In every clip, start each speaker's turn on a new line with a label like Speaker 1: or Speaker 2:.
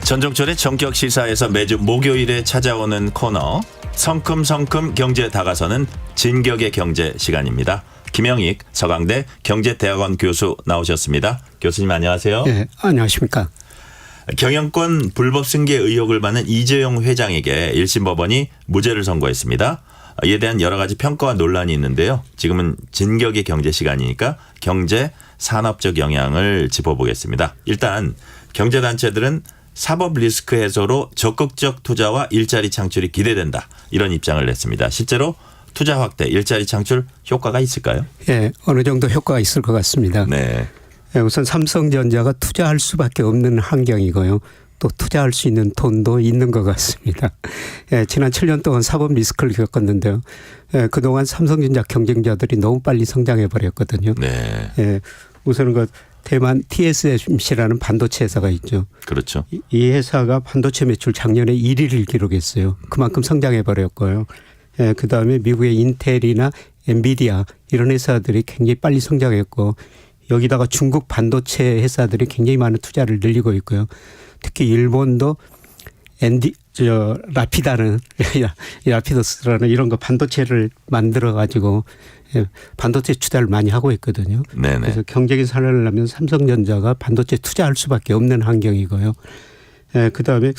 Speaker 1: 전종철의 전격 시사에서 매주 목요일에 찾아오는 코너 성큼성큼 경제 다가서는 진격의 경제 시간입니다. 김영익 서강대 경제대학원 교수 나오셨습니다. 교수님 안녕하세요.
Speaker 2: 네, 안녕하십니까.
Speaker 1: 경영권 불법 승계 의혹을 받는 이재용 회장에게 1심 법원이 무죄를 선고했습니다. 이에 대한 여러 가지 평가와 논란이 있는데요. 지금은 진격의 경제 시간이니까 경제 산업적 영향을 짚어보겠습니다. 일단 경제단체들은 사법 리스크 해소로 적극적 투자와 일자리 창출이 기대된다. 이런 입장을 냈습니다. 실제로 투자 확대, 일자리 창출 효과가 있을까요?
Speaker 2: 예, 어느 정도 효과가 있을 것 같습니다.
Speaker 1: 네.
Speaker 2: 예, 우선 삼성전자가 투자할 수밖에 없는 환경이고요. 또 투자할 수 있는 돈도 있는 것 같습니다. 예, 지난 7년 동안 사법 리스크를 겪었는데요. 예, 그동안 삼성전자 경쟁자들이 너무 빨리 성장해 버렸거든요.
Speaker 1: 네.
Speaker 2: 예, 우선은 그 대만 TSMC라는 반도체 회사가 있죠.
Speaker 1: 그렇죠.
Speaker 2: 이 회사가 반도체 매출 작년에 1위를 기록했어요. 그만큼 성장해 버렸고요. 예, 그다음에 미국의 인텔이나 엔비디아 이런 회사들이 굉장히 빨리 성장했고 여기다가 중국 반도체 회사들이 굉장히 많은 투자를 늘리고 있고요. 특히 일본도 라피더스라는 이런 거 반도체를 만들어 가지고 반도체 투자를 많이 하고 있거든요.
Speaker 1: 네네.
Speaker 2: 그래서 경쟁이 살아나려면 삼성전자가 반도체 투자할 수밖에 없는 환경이고요. 그다음에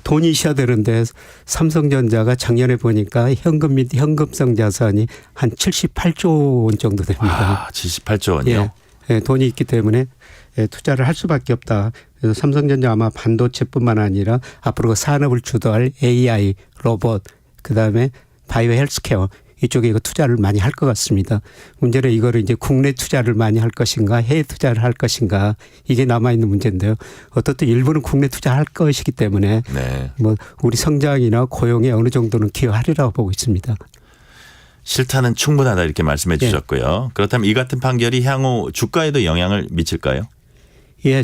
Speaker 2: 돈이 있어야 되는데 삼성전자가 작년에 보니까 현금 및 현금성 자산이 한 78조 원 정도 됩니다.
Speaker 1: 78조 원이요?
Speaker 2: 예, 돈이 있기 때문에 투자를 할 수밖에 없다. 그래서 삼성전자 아마 반도체뿐만 아니라 앞으로 그 산업을 주도할 AI, 로봇, 그다음에 바이오 헬스케어 이쪽에 이거 투자를 많이 할 것 같습니다. 문제는 이거를 이제 국내 투자를 많이 할 것인가 해외 투자를 할 것인가 이게 남아있는 문제인데요. 어떻든 일부는 국내 투자할 것이기 때문에
Speaker 1: 네.
Speaker 2: 뭐 우리 성장이나 고용에 어느 정도는 기여하리라고 보고 있습니다.
Speaker 1: 실타는 충분하다 이렇게 말씀해 주셨고요. 그렇다면 이 같은 판결이 향후 주가에도 영향을 미칠까요?
Speaker 2: 예,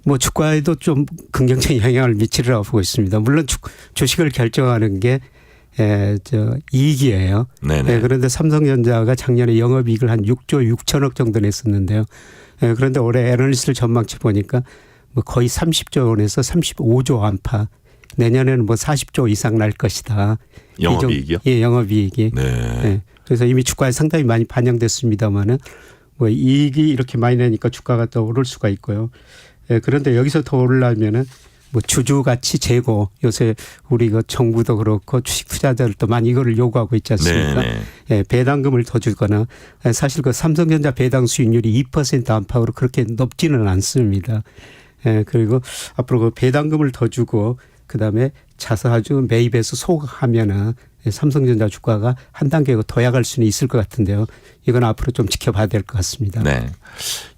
Speaker 2: 뭐 주가에도 좀 긍정적인 영향을 미치리라고 보고 있습니다. 물론 주식을 결정하는 게 이익이에요.
Speaker 1: 네네.
Speaker 2: 그런데 삼성전자가 작년에 영업이익을 한 6조 6천억 정도 냈었는데요. 그런데 올해 애널리스트 전망치 보니까 뭐 거의 30조 원에서 35조 안팎. 내년에는 뭐 40조 이상 날 것이다.
Speaker 1: 영업이익이요?
Speaker 2: 예, 영업이익이.
Speaker 1: 네.
Speaker 2: 그래서 이미 주가에 상당히 많이 반영됐습니다만은 뭐 이익이 이렇게 많이 나니까 주가가 더 오를 수가 있고요. 그런데 여기서 더 오르려면은 뭐 주주가치 제고 요새 우리 그 정부도 그렇고 주식 투자자들도 많이 이거를 요구하고 있지 않습니까? 예, 배당금을 더 주거나 사실 그 삼성전자 배당 수익률이 2% 안팎으로 그렇게 높지는 않습니다. 그리고 앞으로 그 배당금을 더 주고 그다음에 자사주 매입해서 소각하면은 삼성전자 주가가 한 단계 더 야갈 수는 있을 것 같은데요. 이건 앞으로 좀 지켜봐야 될 것 같습니다.
Speaker 1: 네.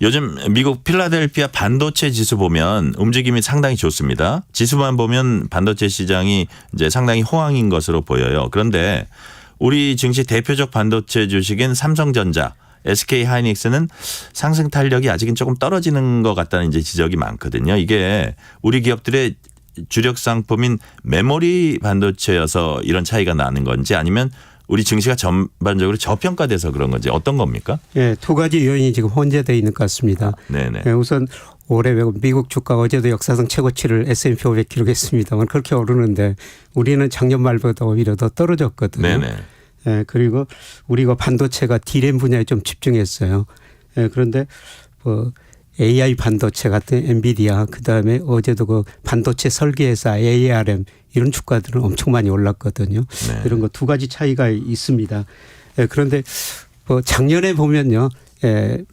Speaker 1: 요즘 미국 필라델피아 반도체 지수 보면 움직임이 상당히 좋습니다. 지수만 보면 반도체 시장이 이제 상당히 호황인 것으로 보여요. 그런데 우리 증시 대표적 반도체 주식인 삼성전자, SK 하이닉스는 상승 탄력이 아직은 조금 떨어지는 것 같다는 이제 지적이 많거든요. 이게 우리 기업들의 주력 상품인 메모리 반도체여서 이런 차이가 나는 건지 아니면 우리 증시가 전반적으로 저평가돼서 그런 건지 어떤 겁니까?
Speaker 2: 예, 두 가지 요인이 지금 혼재되어 있는 것 같습니다.
Speaker 1: 네네.
Speaker 2: 우선 올해 미국 주가가 어제도 역사상 최고치를 S&P 500 기록했습니다만 그렇게 오르는데 우리는 작년 말보다 오히려 더 떨어졌거든요.
Speaker 1: 네네.
Speaker 2: 예, 그리고 우리가 반도체가 D램 분야에 좀 집중했어요. 그런데 뭐 AI 반도체 같은 엔비디아 그다음에 어제도 그 반도체 설계회사 ARM 이런 주가들은 엄청 많이 올랐거든요.
Speaker 1: 네.
Speaker 2: 이런 거 두 가지 차이가 있습니다. 그런데 뭐 작년에 보면요.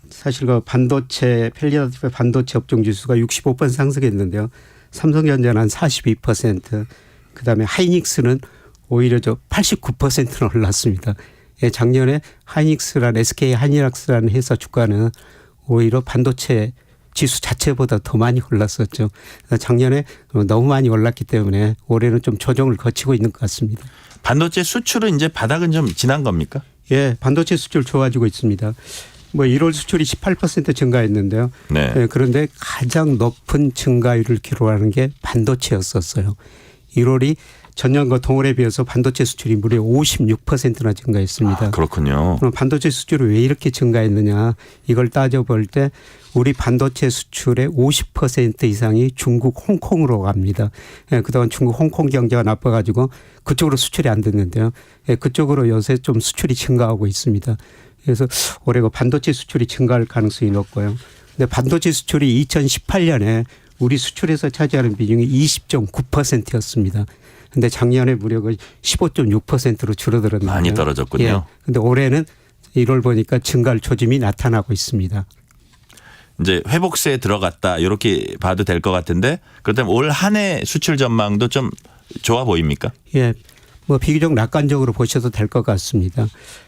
Speaker 2: 사실 그 반도체 필라델피아 반도체 업종 지수가 65% 상승했는데요. 삼성전자는 한 42% 그다음에 하이닉스는 오히려 89%는 올랐습니다. 작년에 하이닉스라는 SK 하이닉스라는 회사 주가는 오히려 반도체 지수 자체보다 더 많이 올랐었죠. 작년에 너무 많이 올랐기 때문에 올해는 좀 조정을 거치고 있는 것 같습니다.
Speaker 1: 반도체 수출은 이제 바닥은 좀 지난 겁니까?
Speaker 2: 예, 반도체 수출 좋아지고 있습니다. 뭐 1월 수출이 18% 증가했는데요.
Speaker 1: 네.
Speaker 2: 그런데 가장 높은 증가율을 기록하는 게 반도체였었어요. 1월이 전년과 동월에 비해서 반도체 수출이 무려 56%나 증가했습니다.
Speaker 1: 아, 그렇군요.
Speaker 2: 그럼 반도체 수출이 왜 이렇게 증가했느냐 이걸 따져볼 때 우리 반도체 수출의 50% 이상이 중국 홍콩으로 갑니다. 그동안 중국 홍콩 경제가 나빠가지고 그쪽으로 수출이 안 됐는데요. 그쪽으로 요새 좀 수출이 증가하고 있습니다. 그래서 올해 반도체 수출이 증가할 가능성이 높고요. 근데 반도체 수출이 2018년에 우리 수출에서 차지하는 비중이 20.9%였습니다. 근데 작년에 무려 15.6%로 줄어들었는데
Speaker 1: 많이 떨어졌군요.
Speaker 2: 근데 올해는 1월 보니까 증가할 조짐이 나타나고 있습니다.
Speaker 1: 이제 회복세에 들어갔다 이렇게 봐도 될 것 같은데 그렇다면 올 한 해 수출 전망도 좀 좋아 보입니까?
Speaker 2: 예. 뭐 비교적 낙관적으로 보셔도 될 것 같습니다.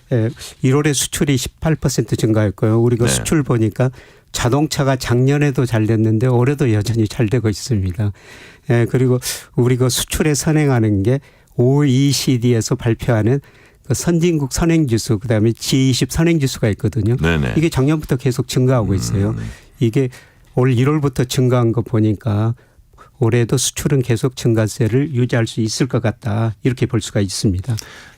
Speaker 2: 1월에 수출이 18% 증가했고요. 우리가
Speaker 1: 네. 수출
Speaker 2: 수출 보니까 자동차가 작년에도 잘 됐는데 올해도 여전히 잘 되고 있습니다. 그리고 우리가 수출에 선행하는 게 OECD에서 발표하는 그 선진국 선행지수 그다음에 G20 선행지수가 있거든요.
Speaker 1: 네네.
Speaker 2: 이게 작년부터 계속 증가하고 있어요. 이게 올 1월부터 증가한 거 보니까 올해도 수출은 계속 증가세를 유지할 수 있을 것 같다. 이렇게 볼 수가 있습니다.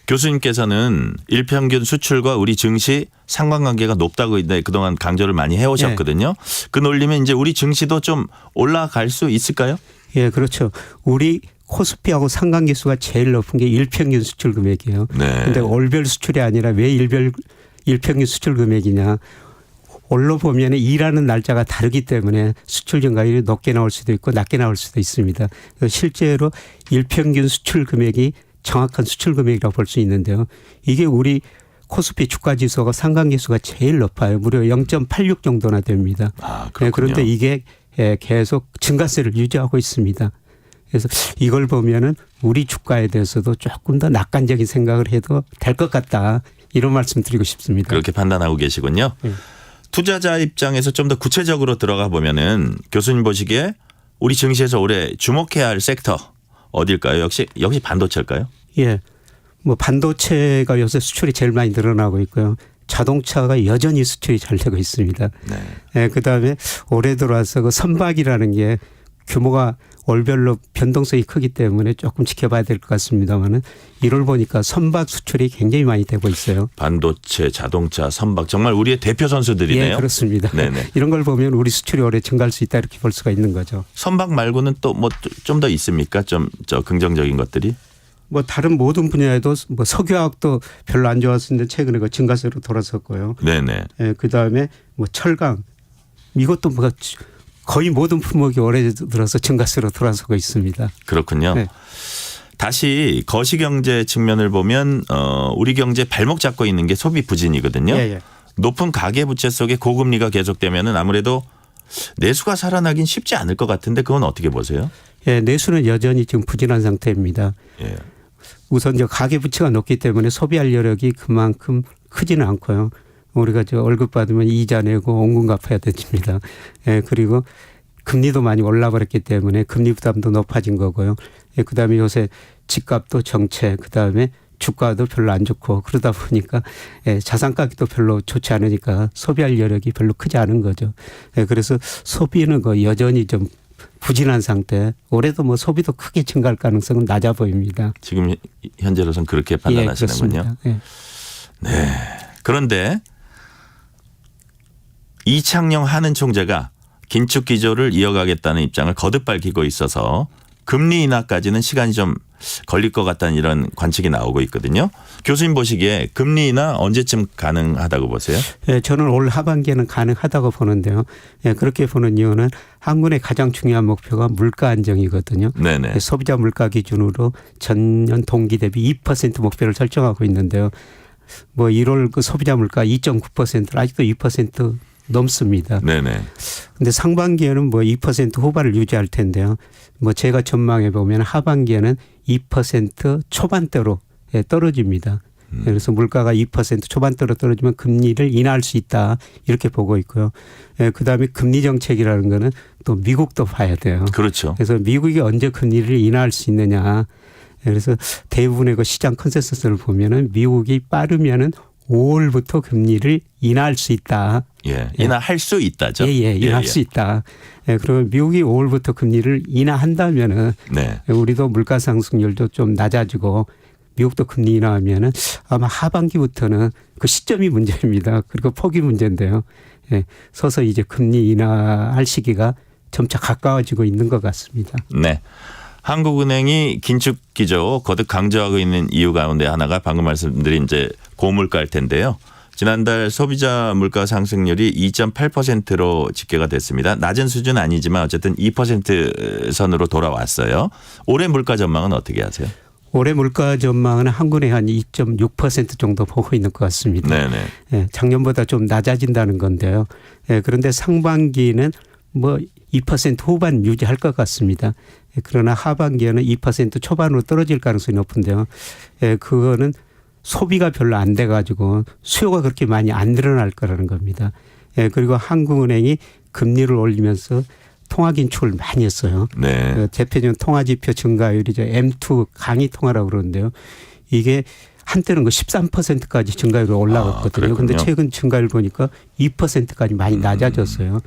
Speaker 1: 교수님께서는 일평균 수출과 우리 증시 상관관계가 높다고 그동안 강조를 많이 해오셨거든요. 그 논리면 이제 우리 증시도 좀 올라갈 수 있을까요?
Speaker 2: 예, 그렇죠. 우리 코스피하고 상관계수가 제일 높은 게 일평균 수출 금액이에요.
Speaker 1: 네.
Speaker 2: 근데 월별 수출이 아니라 왜 일평균 수출 금액이냐. 올로 보면 일하는 날짜가 다르기 때문에 수출 증가율이 높게 나올 수도 있고 낮게 나올 수도 있습니다. 실제로 일평균 수출 금액이 정확한 수출 금액이라고 볼 수 있는데요. 이게 우리 코스피 주가 지수가 상관계수가 제일 높아요. 무려 0.86 정도나 됩니다.
Speaker 1: 아, 그렇군요.
Speaker 2: 그런데 이게 계속 증가세를 유지하고 있습니다. 그래서 이걸 보면은 우리 주가에 대해서도 조금 더 낙관적인 생각을 해도 될 것 같다. 이런 말씀 드리고 싶습니다.
Speaker 1: 그렇게 판단하고 계시군요.
Speaker 2: 네.
Speaker 1: 투자자 입장에서 좀 더 구체적으로 들어가 보면은 교수님 보시기에 우리 증시에서 올해 주목해야 할 섹터 어딜까요? 역시 반도체일까요?
Speaker 2: 예. 뭐 반도체가 요새 수출이 제일 많이 늘어나고 있고요. 자동차가 여전히 수출이 잘 되고 있습니다.
Speaker 1: 네.
Speaker 2: 예, 그다음에 올해 들어와서 그 선박이라는 게 규모가 월별로 변동성이 크기 때문에 조금 지켜봐야 될 것 같습니다만은 1월 보니까 선박 수출이 굉장히 많이 되고 있어요.
Speaker 1: 반도체, 자동차, 선박 정말 우리의 대표 선수들이네요.
Speaker 2: 예, 그렇습니다.
Speaker 1: 네네.
Speaker 2: 이런 걸 보면 우리 수출이 올해 증가할 수 있다 이렇게 볼 수가 있는 거죠.
Speaker 1: 선박 말고는 또 뭐 좀 더 있습니까? 좀 저 긍정적인 것들이?
Speaker 2: 뭐 다른 모든 분야에도 뭐 석유화학도 별로 안 좋았었는데 최근에 그 증가세로 돌아섰고요.
Speaker 1: 네네.
Speaker 2: 예, 그다음에 뭐 철강 이것도 뭐 거의 모든 품목이 올해 들어서 증가세로 돌아서고 있습니다.
Speaker 1: 그렇군요.
Speaker 2: 네.
Speaker 1: 다시 거시경제 측면을 보면 우리 경제 발목 잡고 있는 게 소비 부진이거든요.
Speaker 2: 예, 예.
Speaker 1: 높은 가계부채 속에 고금리가 계속되면은 아무래도 내수가 살아나긴 쉽지 않을 것 같은데 그건 어떻게 보세요?
Speaker 2: 예, 내수는 여전히 지금 부진한 상태입니다.
Speaker 1: 예.
Speaker 2: 우선 이제 가계부채가 높기 때문에 소비할 여력이 그만큼 크지는 않고요. 우리가 저 월급 받으면 이자 내고 원금 갚아야 됩니다. 예, 그리고 금리도 많이 올라버렸기 때문에 금리 부담도 높아진 거고요. 예, 그다음에 요새 집값도 정체, 그다음에 주가도 별로 안 좋고 그러다 보니까 예, 자산 가격도 별로 좋지 않으니까 소비할 여력이 별로 크지 않은 거죠. 예, 그래서 소비는 여전히 좀 부진한 상태. 올해도 뭐 소비도 크게 증가할 가능성은 낮아 보입니다.
Speaker 1: 지금 현재로선 그렇게 판단하시는군요.
Speaker 2: 예,
Speaker 1: 네. 그런데 이창용 한은 총재가 긴축 기조를 이어가겠다는 입장을 거듭 밝히고 있어서 금리 인하까지는 시간이 좀 걸릴 것 같다는 이런 관측이 나오고 있거든요. 교수님 보시기에 금리 인하 언제쯤 가능하다고 보세요?
Speaker 2: 예, 저는 올 하반기에는 가능하다고 보는데요. 예, 그렇게 보는 이유는 한국의 가장 중요한 목표가 물가 안정이거든요.
Speaker 1: 네네.
Speaker 2: 예, 소비자 물가 기준으로 전년 동기 대비 2% 목표를 설정하고 있는데요. 뭐 1월 그 소비자 물가 2.9% 아직도 2% 넘습니다.
Speaker 1: 네네.
Speaker 2: 근데 상반기에는 뭐 2% 후반을 유지할 텐데요. 뭐 제가 전망해 보면 하반기에는 2% 초반대로 떨어집니다. 그래서 물가가 2% 초반대로 떨어지면 금리를 인하할 수 있다 이렇게 보고 있고요. 그다음에 금리 정책이라는 거는 또 미국도 봐야 돼요.
Speaker 1: 그렇죠.
Speaker 2: 그래서 미국이 언제 금리를 인하할 수 있느냐. 그래서 대부분의 그 시장 컨센서스를 보면은 미국이 빠르면은 5월부터 금리를 인하할 수 있다.
Speaker 1: 예, 인하할 수 있다죠.
Speaker 2: 인하할 수 있다. 그러면 미국이 5월부터 금리를 인하한다면은
Speaker 1: 네.
Speaker 2: 우리도 물가 상승률도 좀 낮아지고 미국도 금리 인하하면은 아마 하반기부터는 그 시점이 문제입니다. 그리고 폭이 문제인데요. 서서 이제 금리 인하할 시기가 점차 가까워지고 있는 것 같습니다.
Speaker 1: 네. 한국은행이 긴축 기조 거듭 강조하고 있는 이유 가운데 하나가 방금 말씀드린 이제 고물가일 텐데요. 지난달 소비자 물가 상승률이 2.8%로 집계가 됐습니다. 낮은 수준 아니지만 어쨌든 2% 선으로 돌아왔어요. 올해 물가 전망은 어떻게 하세요?
Speaker 2: 올해 물가 전망은 한국은행이 한 2.6% 정도 보고 있는 것 같습니다.
Speaker 1: 네네.
Speaker 2: 작년보다 좀 낮아진다는 건데요. 그런데 상반기는 뭐 2% 후반 유지할 것 같습니다. 그러나 하반기에는 2% 초반으로 떨어질 가능성이 높은데요. 그거는 소비가 별로 안 돼가지고 수요가 그렇게 많이 안 늘어날 거라는 겁니다. 그리고 한국은행이 금리를 올리면서 통화 긴축을 많이 했어요.
Speaker 1: 네.
Speaker 2: 대표적인 통화지표 증가율이죠. M2 강의 통화라고 그러는데요. 이게 한때는 그 13%까지 증가율이 올라갔거든요. 그런데 최근 증가율 보니까 2%까지 많이 낮아졌어요.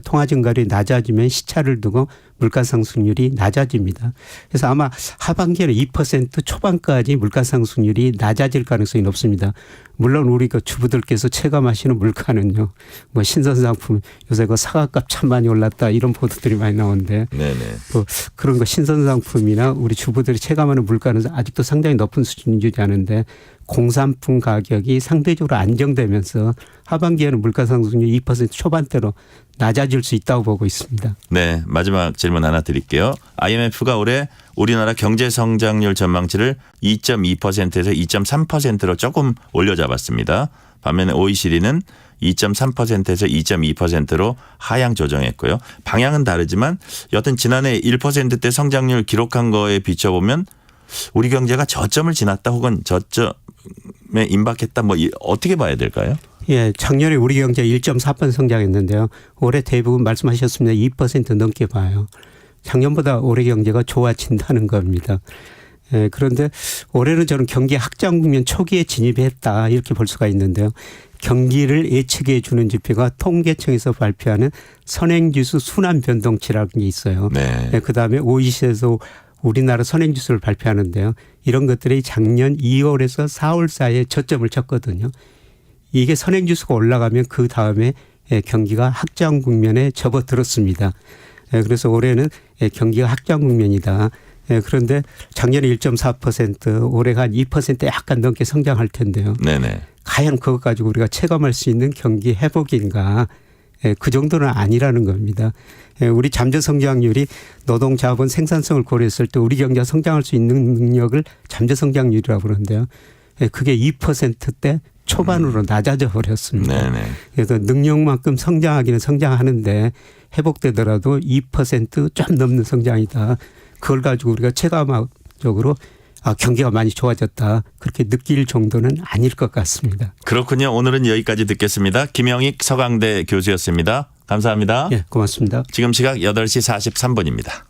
Speaker 2: 통화 증가율이 낮아지면 시차를 두고 물가 상승률이 낮아집니다. 그래서 아마 하반기에는 2% 초반까지 물가 상승률이 낮아질 가능성이 높습니다. 물론 우리 그 주부들께서 체감하시는 물가는요. 뭐 신선상품 요새 그 사과값 참 많이 올랐다 이런 보도들이 많이 나오는데
Speaker 1: 네네.
Speaker 2: 뭐 그런 거 신선상품이나 우리 주부들이 체감하는 물가는 아직도 상당히 높은 수준을 유지하는데 공산품 가격이 상대적으로 안정되면서 하반기에는 물가 상승률 2% 초반대로 낮아질 수 있다고 보고 있습니다.
Speaker 1: 네, 마지막 질문 하나 드릴게요. IMF가 올해 우리나라 경제 성장률 전망치를 2.2%에서 2.3%로 조금 올려잡았습니다. 반면에 OECD는 2.3%에서 2.2%로 하향 조정했고요. 방향은 다르지만 여튼 지난해 1%대 성장률 기록한 거에 비춰보면 우리 경제가 저점을 지났다 혹은 저점에 임박했다 뭐 어떻게 봐야 될까요?
Speaker 2: 예, 작년에 우리 경제 1.4% 성장했는데요. 올해 대부분 말씀하셨습니다. 2% 넘게 봐요. 작년보다 올해 경제가 좋아진다는 겁니다. 예, 그런데 올해는 저는 경기 확장 국면 초기에 진입했다 이렇게 볼 수가 있는데요. 경기를 예측해 주는 지표가 통계청에서 발표하는 선행지수 순환 변동치라는 게 있어요.
Speaker 1: 네.
Speaker 2: 예, 그다음에 OECD에서 우리나라 선행지수를 발표하는데요. 이런 것들이 작년 2월에서 4월 사이에 저점을 쳤거든요. 이게 선행지수가 올라가면 그 다음에 경기가 확장 국면에 접어들었습니다. 그래서 올해는 경기가 확장 국면이다. 그런데 작년에 1.4% 올해가 한 2% 약간 넘게 성장할 텐데요.
Speaker 1: 네네.
Speaker 2: 과연 그것 가지고 우리가 체감할 수 있는 경기 회복인가. 그 정도는 아니라는 겁니다. 우리 잠재 성장률이 노동 자본 생산성을 고려했을 때 우리 경제가 성장할 수 있는 능력을 잠재 성장률이라고 그러는데요. 그게 2%대 초반으로 낮아져 버렸습니다.
Speaker 1: 네네.
Speaker 2: 그래서 능력만큼 성장하기는 성장하는데 회복되더라도 2%좀 넘는 성장이다. 그걸 가지고 우리가 체감적으로 경기가 많이 좋아졌다. 그렇게 느낄 정도는 아닐 것 같습니다.
Speaker 1: 그렇군요. 오늘은 여기까지 듣겠습니다. 김영익 서강대 교수였습니다. 감사합니다.
Speaker 2: 예, 고맙습니다.
Speaker 1: 지금 시각 8시 43분입니다.